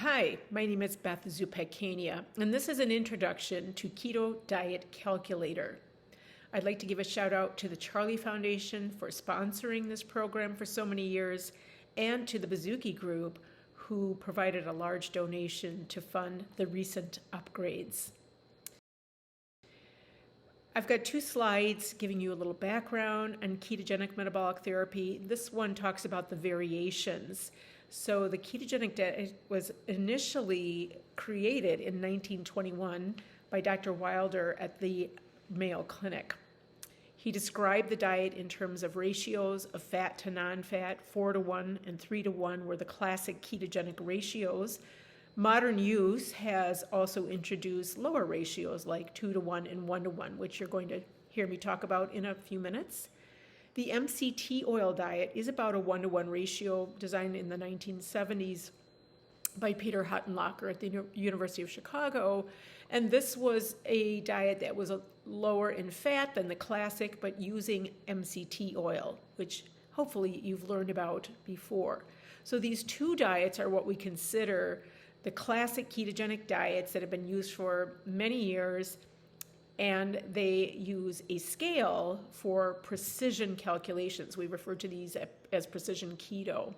Hi, my name is Beth Zupec-Kania, and this is an introduction to KetoDietCalculator. I'd like to give a shout out to the Charlie Foundation for sponsoring this program for so many years, and to the Bazooki Group, who provided a large donation to fund the recent upgrades. I've got two slides giving you a little background on ketogenic metabolic therapy. This one talks about the variations. So the ketogenic diet was initially created in 1921 by Dr. Wilder at the Mayo Clinic. He described the diet in terms of ratios of fat to non-fat. 4:1 and 3:1 were the classic ketogenic ratios. Modern use has also introduced lower ratios like 2:1 and 1:1, which you're going to hear me talk about in a few minutes. The MCT oil diet is about a 1:1 ratio designed in the 1970s by Peter Huttenlocher at the University of Chicago. And this was a diet that was lower in fat than the classic, but using MCT oil, which hopefully you've learned about before. So these two diets are what we consider the classic ketogenic diets that have been used for many years, and they use a scale for precision calculations. We refer to these as precision keto.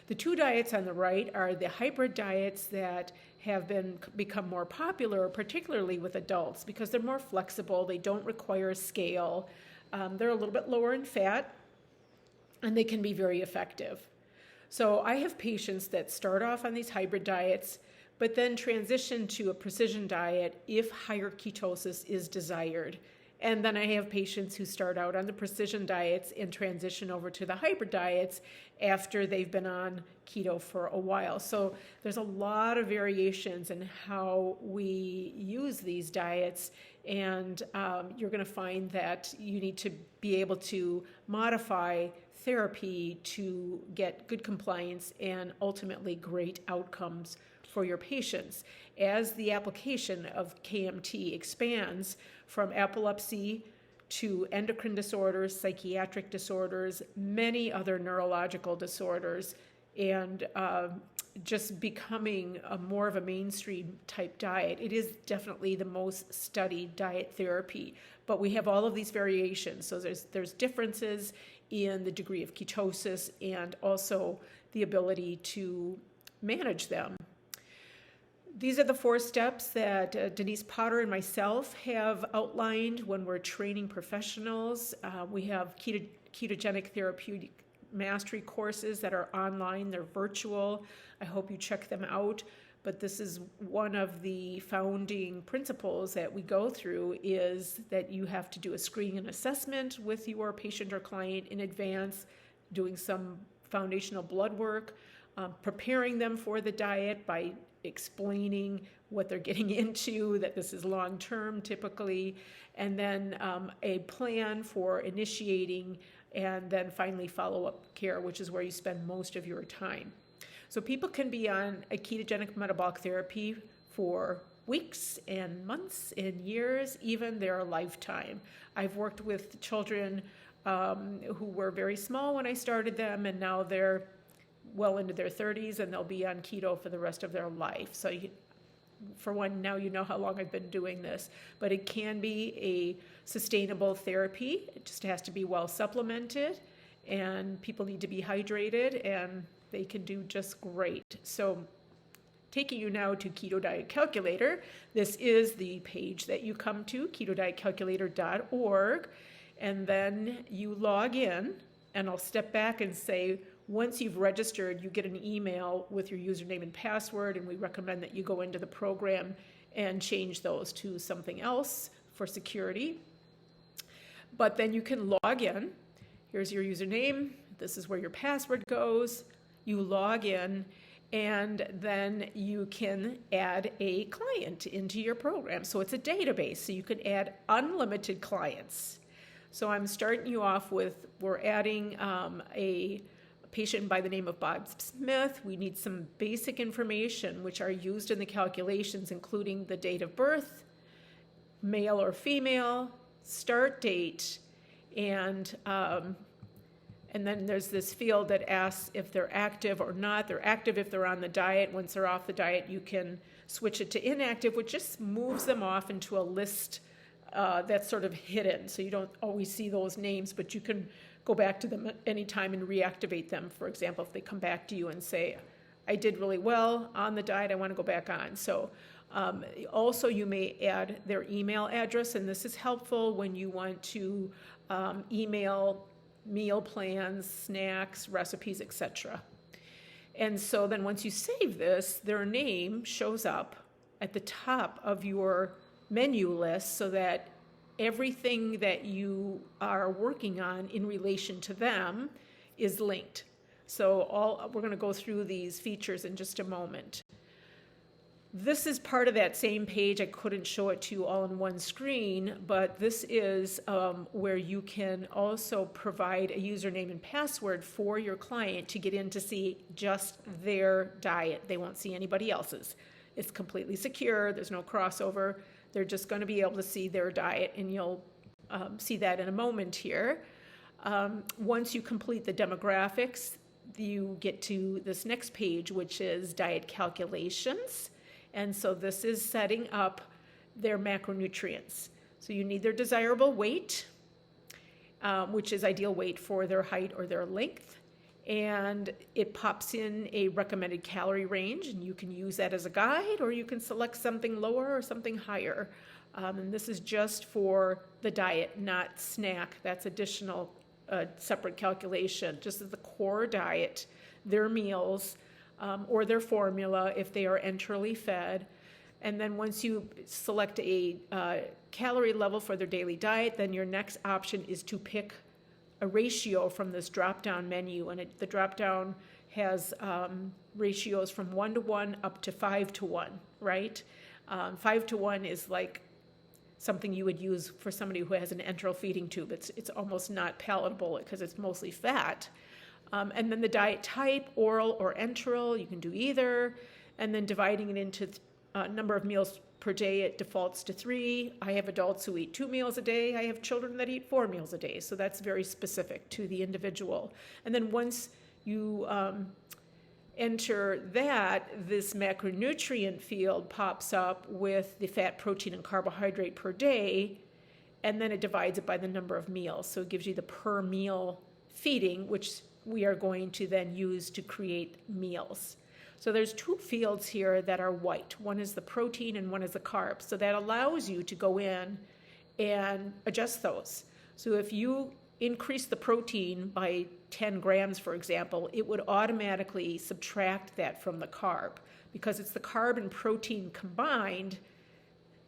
The two diets on the right are the hybrid diets that have become more popular, particularly with adults, because they're more flexible, they don't require a scale, they're a little bit lower in fat, and they can be very effective. So I have patients that start off on these hybrid diets, but then transition to a precision diet if higher ketosis is desired. And then I have patients who start out on the precision diets and transition over to the hybrid diets after they've been on keto for a while. So there's a lot of variations in how we use these diets, and you're going to find that you need to be able to modify therapy to get good compliance and ultimately great outcomes for your patients. As the application of KMT expands from epilepsy to endocrine disorders, psychiatric disorders, many other neurological disorders, and just becoming more of a mainstream type diet. It is definitely the most studied diet therapy, but we have all of these variations. So there's differences in the degree of ketosis and also the ability to manage them. These are the 4 steps that Denise Potter and myself have outlined when we're training professionals. We have ketogenic therapeutic mastery courses that are online. They're virtual. I hope you check them out. But this is one of the founding principles that we go through, is that you have to do a screening and assessment with your patient or client in advance, doing some foundational blood work, preparing them for the diet by explaining what they're getting into, that this is long-term typically, and then a plan for initiating, and then finally follow-up care, which is where you spend most of your time. So people can be on a ketogenic metabolic therapy for weeks and months and years, even their lifetime. I've worked with children who were very small when I started them, and now they're well into their 30s, and they'll be on keto for the rest of their life. So for one, now you know how long I've been doing this, but it can be a sustainable therapy. It just has to be well supplemented, and people need to be hydrated, and they can do just great. So taking you now to KetoDietCalculator, this is the page that you come to, KetoDietCalculator.org, and then you log in, and I'll step back and say, once you've registered, you get an email with your username and password, and we recommend that you go into the program and change those to something else for security. But then you can log in. Here's your username. This is where your password goes. You log in, and then you can add a client into your program. So it's a database, so you can add unlimited clients. So I'm starting you off with, we're adding a patient by the name of Bob Smith. We need some basic information which are used in the calculations, including the date of birth, male or female, start date, and And then there's this field that asks if they're active or not. They're active if they're on the diet. Once they're off the diet, you can switch it to inactive, which just moves them off into a list that's sort of hidden. So you don't always see those names, but you can go back to them at any time and reactivate them. For example, if they come back to you and say, I did really well on the diet, I want to go back on. So also you may add their email address, and this is helpful when you want to email meal plans, snacks, recipes, etc. And so then once you save this, their name shows up at the top of your menu list so that everything that you are working on in relation to them is linked. So we're going to go through these features in just a moment. This is part of that same page. I couldn't show it to you all in one screen, but this is where you can also provide a username and password for your client to get in to see just their diet. They won't see anybody else's. It's completely secure. There's no crossover. They're just going to be able to see their diet, and you'll see that in a moment here. Once you complete the demographics, you get to this next page, which is diet calculations. And so this is setting up their macronutrients. So you need their desirable weight, which is ideal weight for their height or their length. And it pops in a recommended calorie range, and you can use that as a guide, or you can select something lower or something higher. And this is just for the diet, not snack. That's additional, separate calculation. Just as the core diet, their meals, or their formula if they are enterally fed. And then once you select a calorie level for their daily diet, then your next option is to pick a ratio from this drop-down menu. And the drop-down has ratios from 1-to-1 up to 5-to-1, right? 5-to-1 is like something you would use for somebody who has an enteral feeding tube. It's almost not palatable because it's mostly fat. And then the diet type, oral or enteral, you can do either. And then dividing it into number of meals per day, it defaults to 3. I have adults who eat 2 meals a day. I have children that eat 4 meals a day. So that's very specific to the individual. And then once you enter that, this macronutrient field pops up with the fat, protein, and carbohydrate per day. And then it divides it by the number of meals. So it gives you the per meal feeding, which we are going to then use to create meals. So there's 2 fields here that are white. One is the protein and one is the carbs. So that allows you to go in and adjust those. So if you increase the protein by 10 grams, for example, it would automatically subtract that from the carb, because it's the carb and protein combined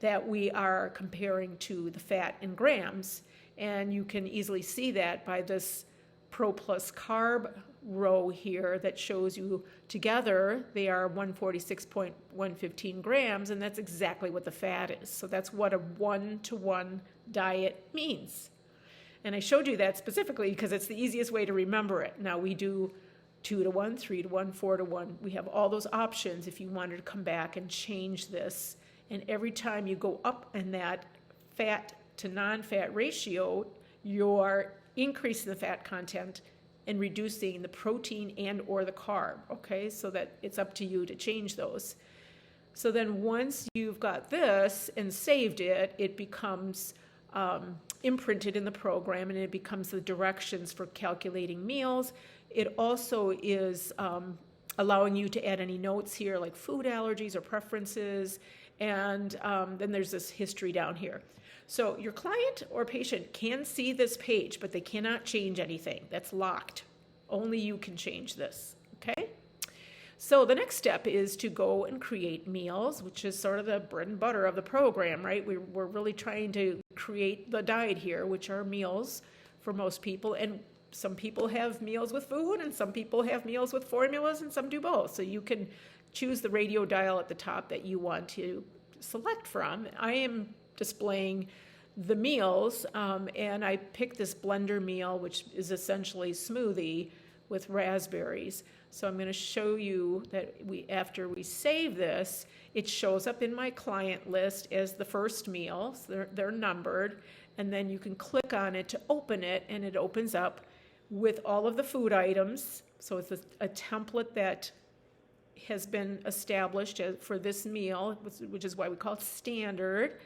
that we are comparing to the fat in grams. And you can easily see that by this Pro plus carb row here that shows you together they are 146.115 grams, and that's exactly what the fat is. So that's what a 1-to-1 diet means. And I showed you that specifically because it's the easiest way to remember it. Now we do 2-to-1, 3-to-1, 4-to-1. We have all those options if you wanted to come back and change this. And every time you go up in that fat to non-fat ratio, you're increasing the fat content and reducing the protein and or the carb, okay? So that it's up to you to change those. So then once you've got this and saved it, it becomes imprinted in the program, and it becomes the directions for calculating meals. It also is allowing you to add any notes here, like food allergies or preferences, and then there's this history down here. So your client or patient can see this page, but they cannot change anything. That's locked. Only you can change this, okay? So the next step is to go and create meals, which is sort of the bread and butter of the program, right? We're really trying to create the diet here, which are meals for most people. And some people have meals with food, and some people have meals with formulas, and some do both. So you can choose the radio dial at the top that you want to select from. I am displaying the meals, and I picked this blender meal, which is essentially smoothie with raspberries. So I'm going to show you that after we save this, it shows up in my client list as the first meal. So they're numbered, and then you can click on it to open it, and it opens up with all of the food items. So it's a template that has been established for this meal, which is why we call it standard.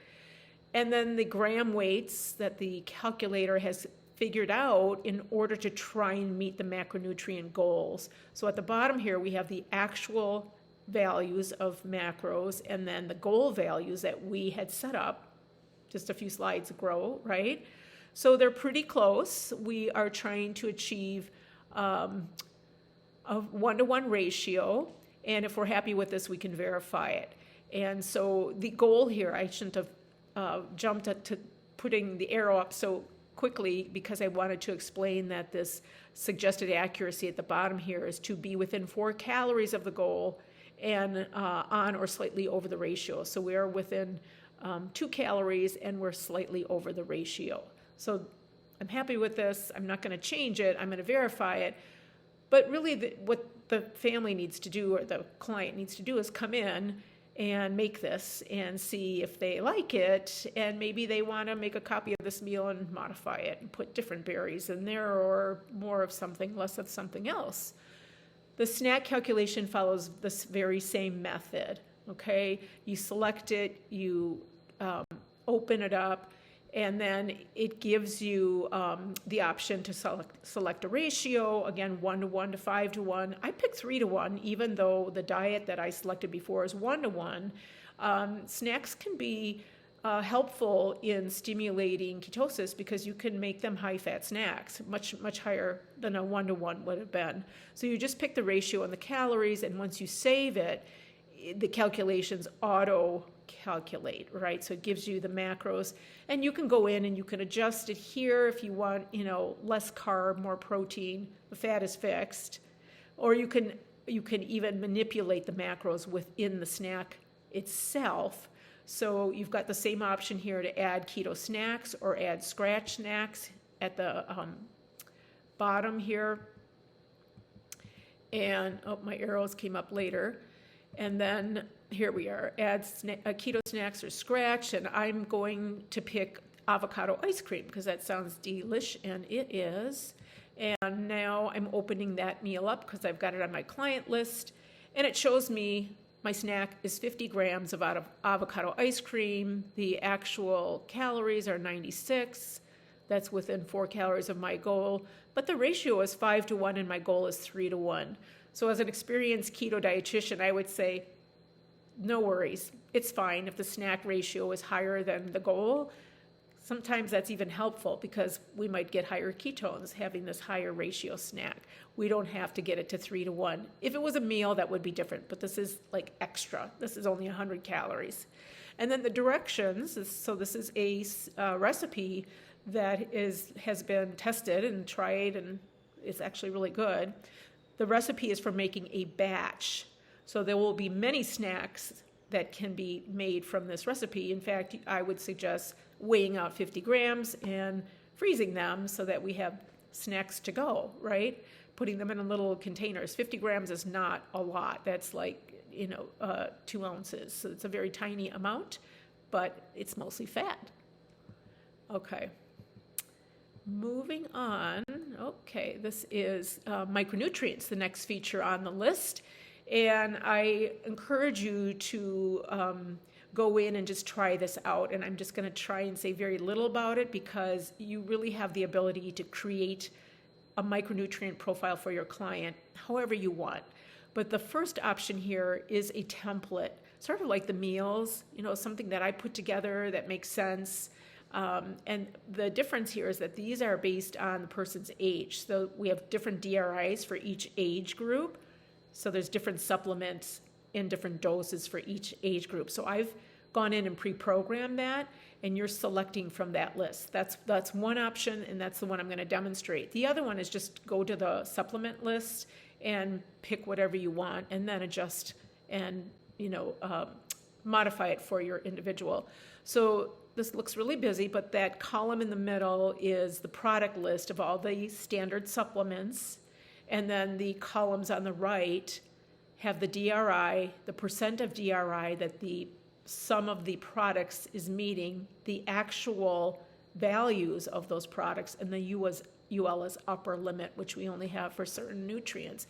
And then the gram weights that the calculator has figured out in order to try and meet the macronutrient goals. So at the bottom here, we have the actual values of macros and then the goal values that we had set up just a few slides ago, right? So they're pretty close. We are trying to achieve a 1-to-1 ratio. And if we're happy with this, we can verify it. And so the goal here, I shouldn't have jumped to putting the arrow up so quickly because I wanted to explain that this suggested accuracy at the bottom here is to be within 4 calories of the goal and on or slightly over the ratio. So we are within 2 calories and we're slightly over the ratio. So I'm happy with this. I'm not going to change it. I'm going to verify it. But really what the family needs to do or the client needs to do is come in and make this and see if they like it, and maybe they want to make a copy of this meal and modify it and put different berries in there or more of something, less of something else. The snack calculation follows this very same method, okay? You select it, you open it up, and then it gives you the option to select a ratio, again, 1-to-1 to 5-to-1. I picked 3-to-1, even though the diet that I selected before is 1-to-1. Snacks can be helpful in stimulating ketosis because you can make them high-fat snacks, much higher than a 1-to-1 would have been. So you just pick the ratio and the calories, and once you save it, the calculations auto-calculate, right? So it gives you the macros, and you can go in and you can adjust it here if you want, less carb, more protein. The fat is fixed, or you can even manipulate the macros within the snack itself. So you've got the same option here to add keto snacks or add scratch snacks at the bottom here. And my arrows came up later. And then here we are, add keto snacks or scratch, and I'm going to pick avocado ice cream because that sounds delish, and it is. And now I'm opening that meal up because I've got it on my client list, and it shows me my snack is 50 grams of avocado ice cream. The actual calories are 96. That's within 4 calories of my goal, but the ratio is 5-to-1 and my goal is 3-to-1. So as an experienced keto dietitian, I would say, no worries. It's fine if the snack ratio is higher than the goal. Sometimes that's even helpful because we might get higher ketones having this higher ratio snack. We don't have to get it to 3-to-1. If it was a meal, that would be different, but this is like extra. This is only 100 calories. And then the directions, so this is a recipe that has been tested and tried, and it's actually really good. The recipe is for making a batch. So there will be many snacks that can be made from this recipe. In fact, I would suggest weighing out 50 grams and freezing them so that we have snacks to go, right? Putting them in little containers. 50 grams is not a lot. That's like, 2 ounces. So it's a very tiny amount, but it's mostly fat. Okay. Moving on, okay, this is micronutrients, the next feature on the list. And I encourage you to go in and just try this out. And I'm just going to try and say very little about it because you really have the ability to create a micronutrient profile for your client however you want. But the first option here is a template, sort of like the meals, something that I put together that makes sense. And the difference here is that these are based on the person's age. So we have different DRIs for each age group. So there's different supplements in different doses for each age group. So I've gone in and pre-programmed that, and you're selecting from that list. That's one option, and that's the one I'm going to demonstrate. The other one is just go to the supplement list and pick whatever you want, and then adjust and modify it for your individual. So this looks really busy, but that column in the middle is the product list of all the standard supplements. And then the columns on the right have the DRI, the percent of DRI that the sum of the products is meeting, the actual values of those products, and the UL is upper limit, which we only have for certain nutrients.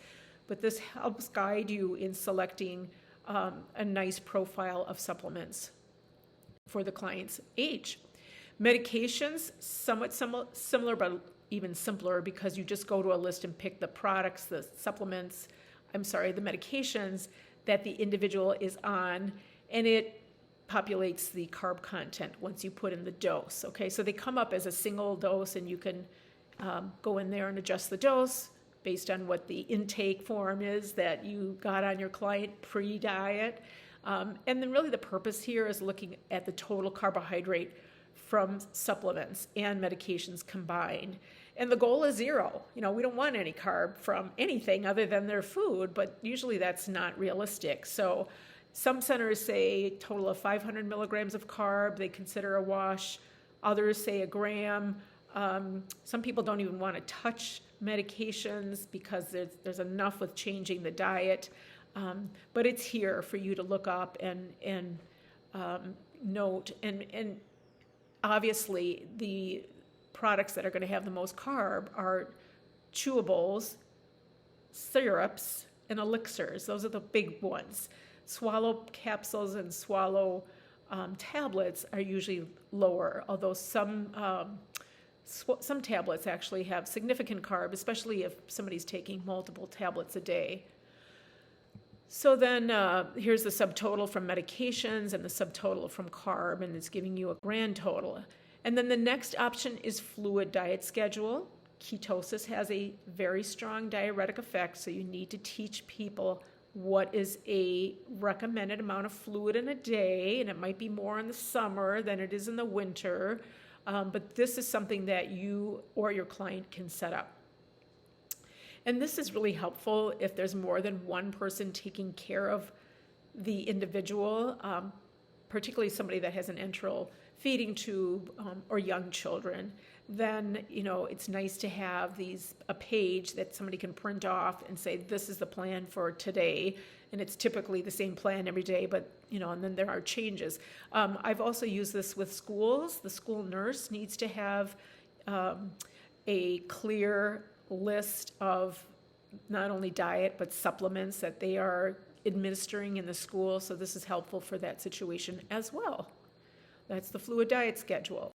But this helps guide you in selecting a nice profile of supplements for the client's age. Medications, somewhat similar, but even simpler, because you just go to a list and pick the products, the medications that the individual is on, and it populates the carb content once you put in the dose. Okay, so they come up as a single dose, and you can go in there and adjust the dose based on what the intake form is that you got on your client pre-diet. And then really the purpose here is looking at the total carbohydrate from supplements and medications combined. And the goal is 0. We don't want any carb from anything other than their food, but usually that's not realistic. So some centers say a total of 500 milligrams of carb, they consider a wash. Others say a gram. Some people don't even want to touch medications because there's enough with changing the diet. But it's here for you to look up and note. And obviously, the products that are going to have the most carb are chewables, syrups, and elixirs. Those are the big ones. Swallow capsules and swallow tablets are usually lower, although some tablets actually have significant carb, especially if somebody's taking multiple tablets a day. So then here's the subtotal from medications and the subtotal from carb, and it's giving you a grand total. And then the next option is fluid diet schedule. Ketosis has a very strong diuretic effect, so you need to teach people what is a recommended amount of fluid in a day, and it might be more in the summer than it is in the winter, but this is something that you or your client can set up. And this is really helpful if there's more than one person taking care of the individual, particularly somebody that has an enteral feeding tube or young children. Then it's nice to have a page that somebody can print off and say, this is the plan for today, and it's typically the same plan every day, but and then there are changes. I've also used this with schools. The school nurse needs to have a clear list of not only diet but supplements that they are administering in the school, so this is helpful for that situation as well. That's the fluid diet schedule.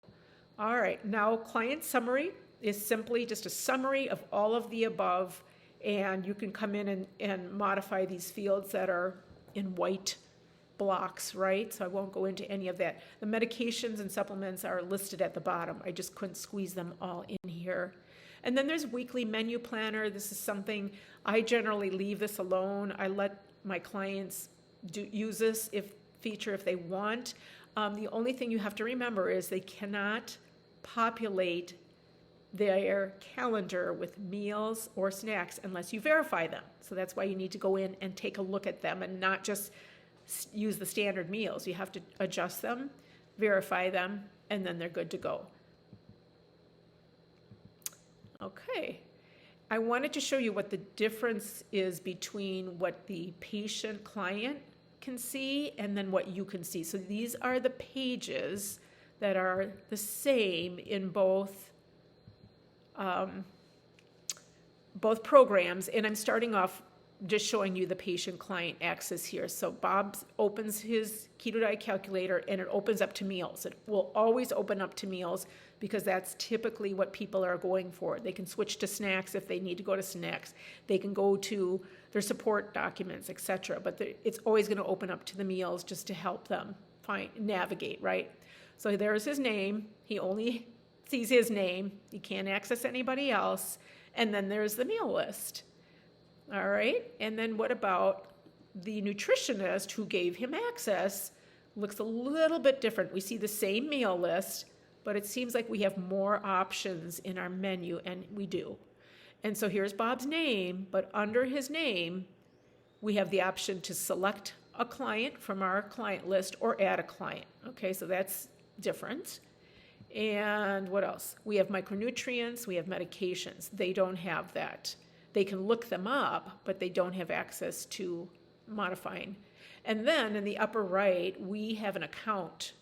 All right, now client summary is simply just a summary of all of the above, and you can come in and modify these fields that are in white blocks, right? So I won't go into any of that. The medications and supplements are listed at the bottom. I just couldn't squeeze them all in here. And then there's weekly menu planner. This is something I generally leave this alone. I let my clients use this feature if they want. The only thing you have to remember is they cannot populate their calendar with meals or snacks unless you verify them. So that's why you need to go in and take a look at them and not just use the standard meals. You have to adjust them, verify them, and then they're good to go. Okay. I wanted to show you what the difference is between what the patient client can see and then what you can see. So these are the pages that are the same in both programs, and I'm starting off just showing you the patient-client axis here. So Bob opens his KetoDietCalculator and it opens up to meals. It will always open up to meals because that's typically what people are going for. They can switch to snacks if they need to go to snacks. They can go to their support documents, etc. But it's always going to open up to the meals just to help them navigate, right? So there's his name. He only sees his name. He can't access anybody else. And then there's the meal list. All right, and then what about the nutritionist who gave him access? Looks a little bit different. We see the same meal list, but it seems like we have more options in our menu, and we do. And so here's Bob's name, but under his name, we have the option to select a client from our client list or add a client. Okay, so that's different. And what else? We have micronutrients, we have medications. They don't have that. They can look them up, but they don't have access to modifying. And then in the upper right, we have an account.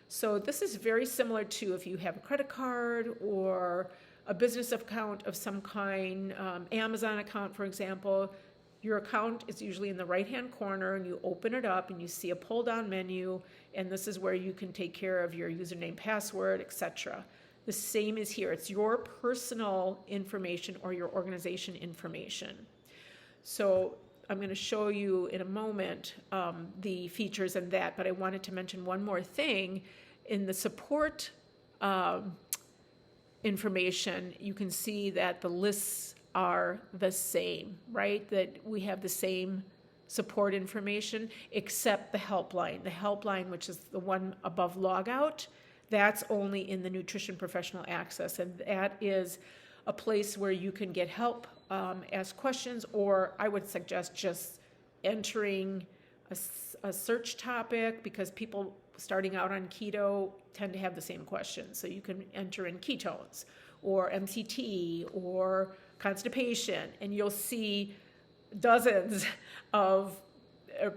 So this is very similar to if you have a credit card or a business account of some kind, Amazon account, for example, your account is usually in the right-hand corner, and you open it up and you see a pull-down menu, and this is where you can take care of your username, password, etc. The same is here. It's your personal information or your organization information. So I'm going to show you in a moment the features and that, but I wanted to mention one more thing. In the support information, you can see that the lists are the same, right? That we have the same support information, except the helpline. The helpline, which is the one above logout, that's only in the Nutrition Professional Access, and that is a place where you can get help, ask questions, or I would suggest just entering a search topic, because people starting out on keto tend to have the same questions. So you can enter in ketones or MCT or constipation, and you'll see dozens of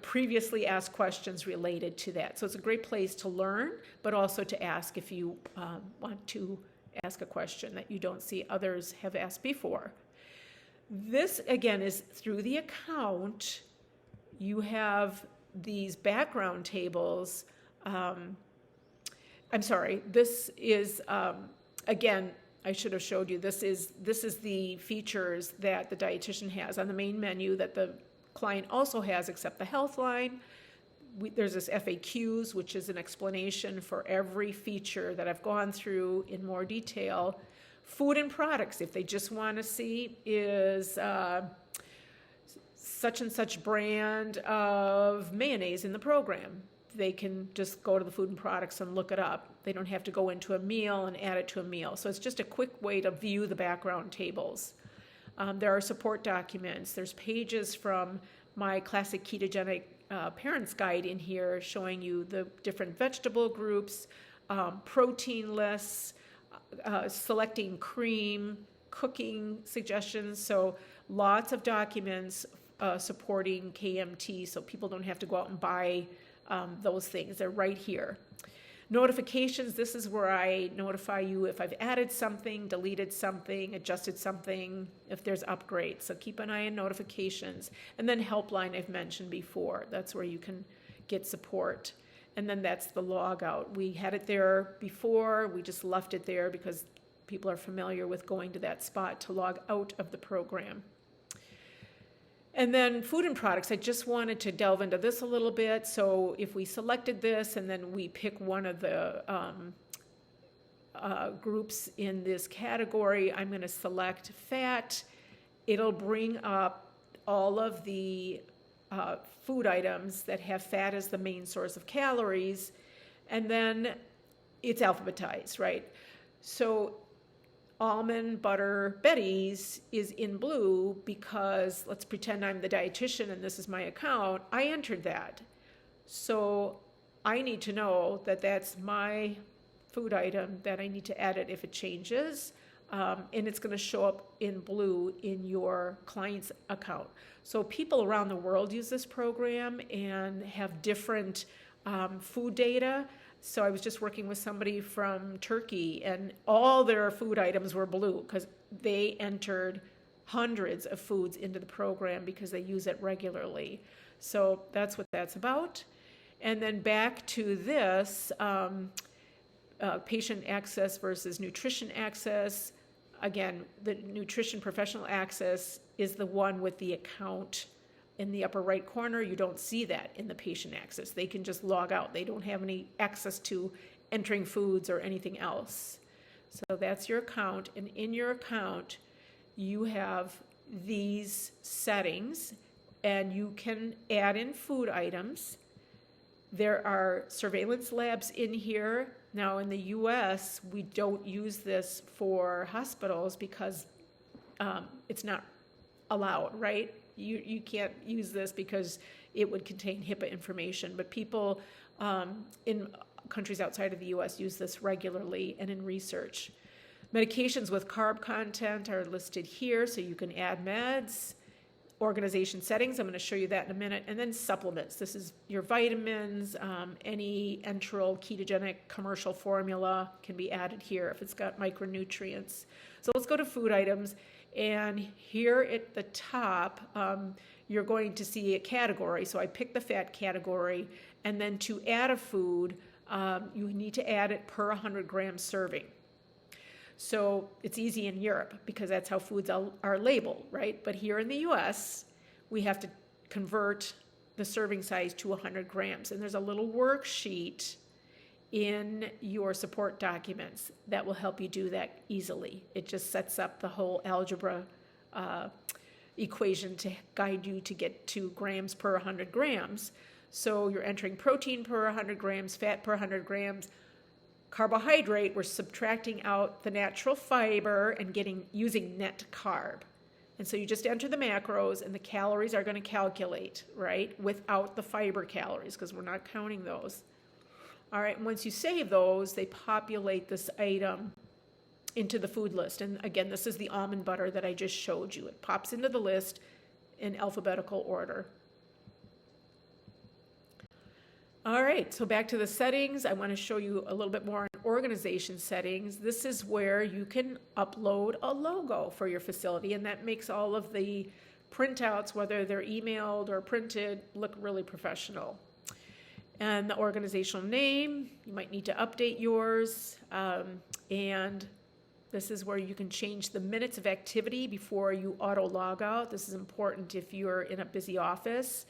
previously asked questions related to that. So it's a great place to learn, but also to ask if you want to ask a question that you don't see others have asked before. This, again, is through the account. You have these background tables. I'm sorry, this is, again, I should have showed you, this is the features that the dietitian has on the main menu that the client also has, except the health line. There's this FAQs, which is an explanation for every feature that I've gone through in more detail. Food and products, if they just want to see, is such and such brand of mayonnaise in the program. They can just go to the food and products and look it up. They don't have to go into a meal and add it to a meal. So it's just a quick way to view the background tables. There are support documents. There's pages from my classic ketogenic parents guide in here showing you the different vegetable groups, protein lists, selecting cream, cooking suggestions. So lots of documents supporting KMT, so people don't have to go out and buy those things. They're right here. Notifications, this is where I notify you if I've added something, deleted something, adjusted something, if there's upgrades. So keep an eye on notifications. And then helpline I've mentioned before. That's where you can get support. And then that's the logout. We had it there before. We just left it there because people are familiar with going to that spot to log out of the program. And then food and products, I just wanted to delve into this a little bit. So if we selected this and then we pick one of the groups in this category, I'm going to select fat. It'll bring up all of the food items that have fat as the main source of calories, and then it's alphabetized, right? So almond butter Betty's is in blue because, let's pretend I'm the dietitian and this is my account. I entered that. So I need to know that that's my food item, that I need to edit if it changes. And it's going to show up in blue in your client's account. So people around the world use this program and have different food data. So I was just working with somebody from Turkey, and all their food items were blue because they entered hundreds of foods into the program because they use it regularly. So that's what that's about. And then back to this, patient access versus nutrition access. Again, the Nutrition Professional Access is the one with the account in the upper right corner. You don't see that in the patient access. They can just log out. They don't have any access to entering foods or anything else. So that's your account. And in your account, you have these settings, and you can add in food items. There are surveillance labs in here. Now, in the U.S., we don't use this for hospitals because it's not allowed, right? You can't use this because it would contain HIPAA information, but people in countries outside of the U.S. use this regularly and in research. Medications with carb content are listed here, so you can add meds. organization settings. I'm going to show you that in a minute. And then supplements. This is your vitamins, any enteral ketogenic commercial formula can be added here if it's got micronutrients. So let's go to food items. And here at the top, you're going to see a category. So I picked the fat category. And then to add a food, you need to add it per 100 gram serving. So it's easy in Europe because that's how foods are labeled, right? But here in the US, we have to convert the serving size to 100 grams. And there's a little worksheet in your support documents that will help you do that easily. It just sets up the whole algebra equation to guide you to get to grams per 100 grams. So you're entering protein per 100 grams, fat per 100 grams, carbohydrate, we're subtracting out the natural fiber and using net carb. And so you just enter the macros and the calories are going to calculate, right, without the fiber calories because we're not counting those. All right, and once you save those, they populate this item into the food list. And again, this is the almond butter that I just showed you. It pops into the list in alphabetical order. All right, so back to the settings. I want to show you a little bit more on organization settings. This is where you can upload a logo for your facility, and that makes all of the printouts, whether they're emailed or printed, look really professional. And the organizational name, you might need to update yours. And this is where you can change the minutes of activity before you auto log out. This is important if you're in a busy office.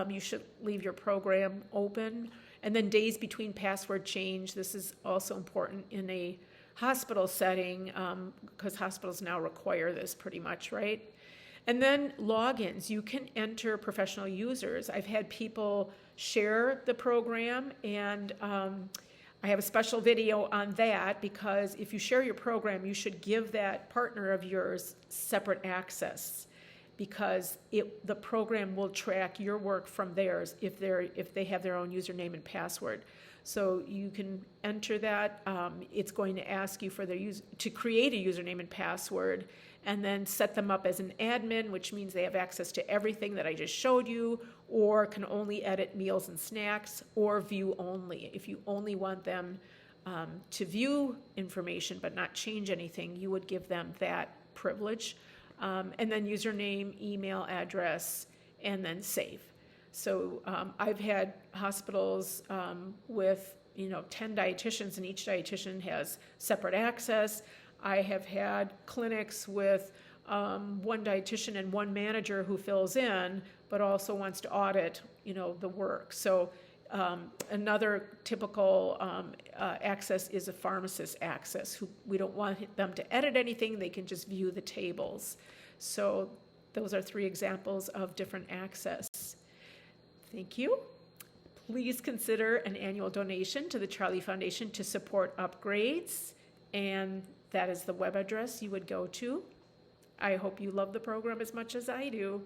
You should leave your program open. And then days between password change. This is also important in a hospital setting because hospitals now require this pretty much, right? And then logins. You can enter professional users. I've had people share the program, and I have a special video on that because if you share your program, you should give that partner of yours separate access, because the program will track your work from theirs if they have their own username and password. So you can enter that. It's going to ask you for to create a username and password, and then set them up as an admin, which means they have access to everything that I just showed you, or can only edit meals and snacks, or view only. If you only want them to view information but not change anything, you would give them that privilege. And then username, email address, and then save. So I've had hospitals with 10 dietitians, and each dietitian has separate access. I have had clinics with one dietitian and one manager who fills in, but also wants to audit, the work. So another typical access is a pharmacist access, who we don't want them to edit anything, they can just view the tables. So those are 3 examples of different access. Thank you. Please consider an annual donation to the Charlie Foundation to support upgrades, and that is the web address you would go to. I hope you love the program as much as I do.